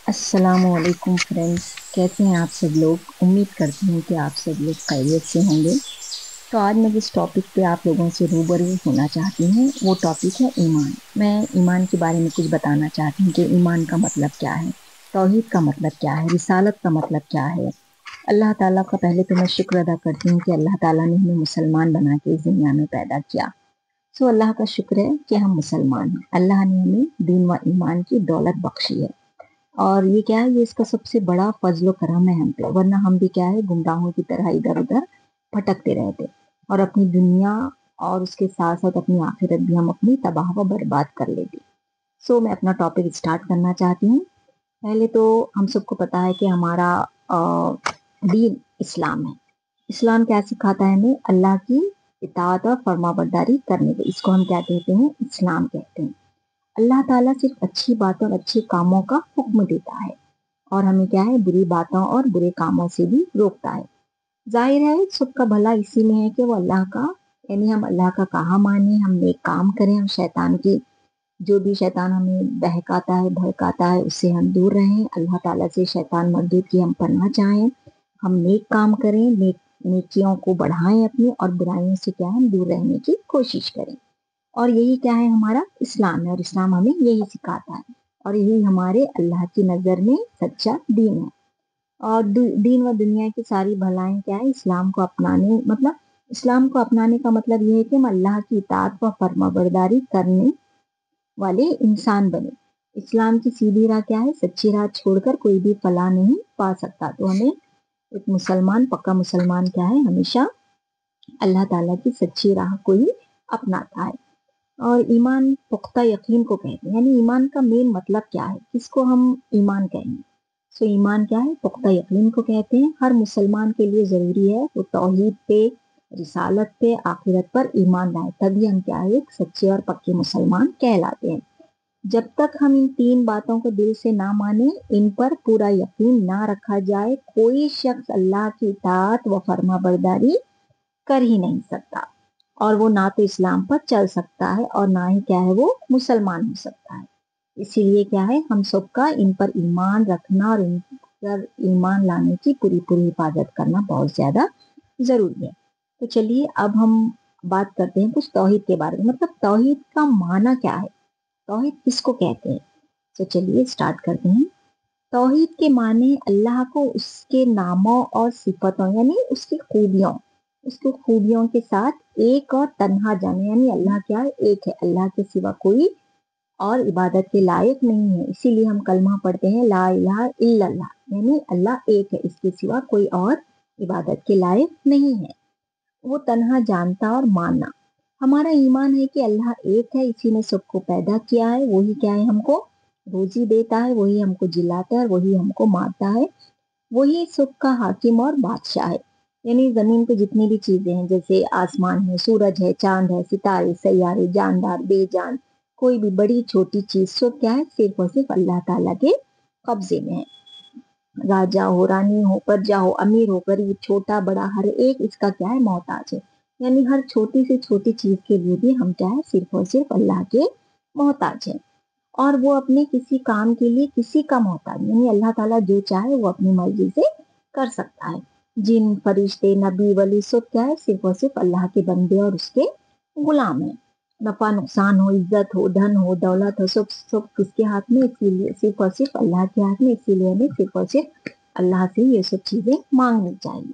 अस्सलाम वालेकुम फ्रेंड्स। कैसे हैं आप सब लोग? उम्मीद करती हूँ कि आप सब लोग खैरियत से होंगे। तो आज मैं जिस टॉपिक पे आप लोगों से रूबरू होना चाहती हूँ वो टॉपिक है ईमान। मैं ईमान के बारे में कुछ बताना चाहती हूँ कि ईमान का मतलब क्या है, तौहीद का मतलब क्या है, रिसालत का मतलब क्या है। अल्लाह ताला का पहले तो मैं शुक्र अदा करती हूँ कि अल्लाह ताला ने हमें मुसलमान बना के इस दुनिया में पैदा किया। सो अल्लाह का शुक्र है कि हम मुसलमान हैं। अल्लाह ने हमें दीन व ईमान की दौलत बख्शी है। और ये क्या है, ये इसका सबसे बड़ा फजलो करम है हम पे, वरना हम भी क्या है, गुमराहों की तरह इधर उधर भटकते रहते और अपनी दुनिया और उसके साथ साथ अपनी आखिरत भी हम अपनी तबाह व बर्बाद कर लेते। सो मैं अपना टॉपिक स्टार्ट करना चाहती हूँ। पहले तो हम सबको पता है कि हमारा दीन इस्लाम है। इस्लाम क्या सिखाता है हमें? अल्लाह की इताअत और फर्माबरदारी करने को, इसको हम क्या कहते हैं? इस्लाम कहते हैं। अल्लाह ताला सिर्फ अच्छी बातों और अच्छे कामों का हुक्म देता है और हमें क्या है, बुरी बातों और बुरे कामों से भी रोकता है। जाहिर है सबका भला इसी में है कि वो अल्लाह का, यानी हम अल्लाह का कहा माने, हम नेक काम करें, हम शैतान की, जो भी शैतान हमें बहकाता है भड़काता है उससे हम दूर रहें। अल्लाह ताला से शैतान मरदूद की हम पनाह चाहें। हम नेक काम करें, नेकियों को बढ़ाएं अपनी, और बुराइयों से क्या है, हम दूर रहने की कोशिश करें। और यही क्या है, हमारा इस्लाम है और इस्लाम हमें यही सिखाता है। और यही हमारे अल्लाह की नज़र में सच्चा दीन है। और दीन व दुनिया की सारी भलाएं क्या है, इस्लाम को अपनाने, मतलब इस्लाम को अपनाने का मतलब ये है कि हम अल्लाह की इताअत व फर्माबरदारी करने वाले इंसान बने। इस्लाम की सीधी राह क्या है? सच्ची राह छोड़कर कोई भी फलाह नहीं पा सकता। तो हमें, एक मुसलमान, पक्का मुसलमान क्या है, हमेशा अल्लाह ताला की सच्ची राह को ही अपनाता है। और ईमान पुख्ता यकीन को कहते हैं, यानी ईमान का मेन मतलब क्या है, किसको हम ईमान कहेंगे? सो ईमान क्या है? पुख्ता यकीन को कहते हैं। हर मुसलमान के लिए जरूरी है वो तौहीद पे, रिसालत पे, आखिरत पर ईमान लाए, तभी हम क्या है, एक सच्चे और पक्के मुसलमान कहलाते हैं। जब तक हम इन तीन बातों को दिल से ना माने, इन पर पूरा यकीन ना रखा जाए, कोई शख्स अल्लाह की इताअत व फर्माबरदारी कर ही नहीं सकता। और वो ना तो इस्लाम पर चल सकता है और ना ही क्या है, वो मुसलमान हो सकता है। इसीलिए क्या है, हम सबका इन पर ईमान रखना और इन पर ईमान लाने की पूरी पूरी हिफाजत करना बहुत ज्यादा जरूरी है। तो चलिए अब हम बात करते हैं कुछ तौहीद के बारे में, मतलब तौहीद का माना क्या है, तौहीद किसको कहते हैं। तो चलिए स्टार्ट करते हैं। तौहीद के माने अल्लाह को उसके नामों और सिफतों, यानी उसकी खूबियों के साथ एक और तन्हा जाने, यानी अल्लाह क्या है, एक है, अल्लाह के सिवा कोई और इबादत के लायक नहीं है। इसीलिए हम कलमा पढ़ते हैं, ला इलाहा इल्लल्लाह, यानी अल्लाह एक है, इसके सिवा कोई और इबादत के लायक नहीं है। वो तन्हा जानता और मानना। हमारा ईमान है कि अल्लाह एक है, इसी ने सबको पैदा किया है, वही क्या है, हमको रोजी देता है, वही हमको जिलाता है, वही हमको मारता है, वही सबका हाकिम और बादशाह है। यानी जमीन पे जितनी भी चीजें हैं, जैसे आसमान है, सूरज है, चांद है, सितारे, सैयारे, जानदार, बेजान, कोई भी बड़ी छोटी चीज, सब क्या है, सिर्फ और सिर्फ अल्लाह ताला के कब्जे में है। राजा हो, रानी हो, प्रजा हो, अमीर हो, गरीब, छोटा बड़ा, हर एक इसका क्या है, मोहताज है। यानी हर छोटी से छोटी चीज के लिए भी हम क्या है, सिर्फ और सिर्फ अल्लाह के मोहताज है। और वो अपने किसी काम के लिए किसी का मोहताज, यानी अल्लाह ताला जो चाहे वो अपनी मर्जी से कर सकता है। जिन, फरिश्ते, नबी, वली, सब क्या है, सिर्फ और सिर्फ अल्लाह के बंदे और उसके गुलाम है। नफा नुकसान हो, इज्जत हो, धन हो, दौलत हो, सब सब किसके हाथ में? इसीलिए सिर्फ और सिर्फ अल्लाह के हाथ में। इसीलिए हमें सिर्फ और सिर्फ अल्लाह से ये सब चीजें मांगनी चाहिए।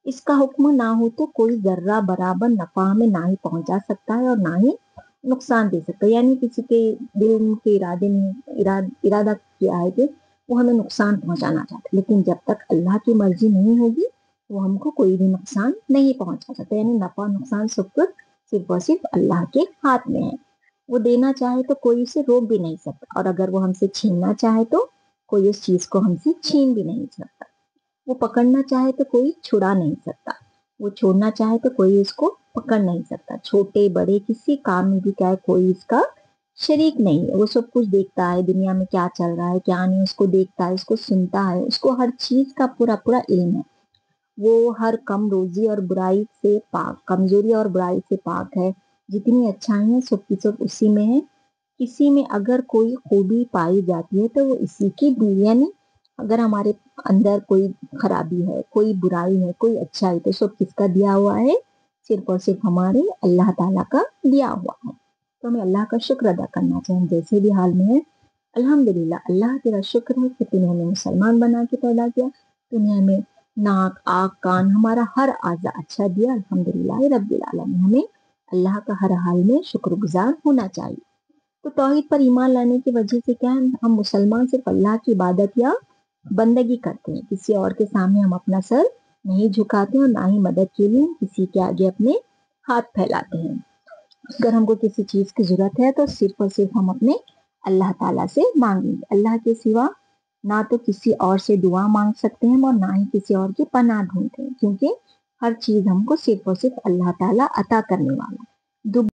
इसका हुक्म ना हो तो कोई जर्रा बराबर नफा हमें ना ही पहुंचा सकता है और ना ही नुकसान दे सकता है। यानी किसी के दिल के इरादे में इरादा किया है कि वो हमें नुकसान पहुंचाना चाहता है, लेकिन जब तक अल्लाह की मर्जी नहीं होगी वो हमको कोई भी नुकसान नहीं पहुंचा सकता। यानी नफा नुकसान सब कुछ सिर्फ और सिर्फ अल्लाह के हाथ में है। वो देना चाहे तो कोई उसे रोक भी नहीं सकता, और अगर वो हमसे छीनना चाहे तो कोई उस चीज को हमसे छीन भी नहीं सकता। वो पकड़ना चाहे तो कोई छुड़ा नहीं सकता, वो छोड़ना चाहे तो कोई उसको पकड़ नहीं सकता। छोटे बड़े किसी काम में भी क्या है, कोई इसका शरीक नहीं है। वो सब कुछ देखता है, दुनिया में क्या चल रहा है क्या नहीं, उसको देखता है, उसको सुनता है, उसको हर चीज का पूरा पूरा इल्म है। वो हर कम रोजी और बुराई से पाक, कमजोरी और बुराई से पाक है। जितनी अच्छाई है सब की सब उसी में है, इसी में अगर कोई खूबी पाई जाती है तो वो इसी की दी, यानी अगर हमारे अंदर कोई खराबी है, कोई बुराई है, कोई अच्छाई, तो सब किसका दिया हुआ है? सिर्फ और सिर्फ हमारे अल्लाह ताला का दिया हुआ है। तो हमें अल्लाह का शुक्र अदा करना चाहिए, जैसे भी हाल में है। अल्हम्दुलिल्लाह, अल्लाह तेरा शुक्र है कि तूने हमें मुसलमान बना के पैदा किया, तूने हमें नाक, आँख, कान, हमारा हर आज़ा अच्छा दिया। अल्हम्दुलिल्लाह रब्बिल आलमीन। हमें अल्लाह का हर हाल में शुक्रगुजार होना चाहिए। तो तौहीद पर ईमान लाने की वजह से क्या है, हम मुसलमान सिर्फ अल्लाह की इबादत या बंदगी करते हैं, किसी और के सामने हम अपना सर नहीं झुकाते और ना ही मदद के लिए किसी के आगे अपने हाथ फैलाते हैं। अगर हमको किसी चीज की जरूरत है तो सिर्फ और सिर्फ हम अपने अल्लाह ताला से मांगेंगे। अल्लाह के सिवा ना तो किसी और से दुआ मांग सकते हैं और ना ही किसी और की पनाह ढूंढते हैं, क्योंकि हर चीज हमको सिर्फ और सिर्फ अल्लाह ताला अता करने वाला है।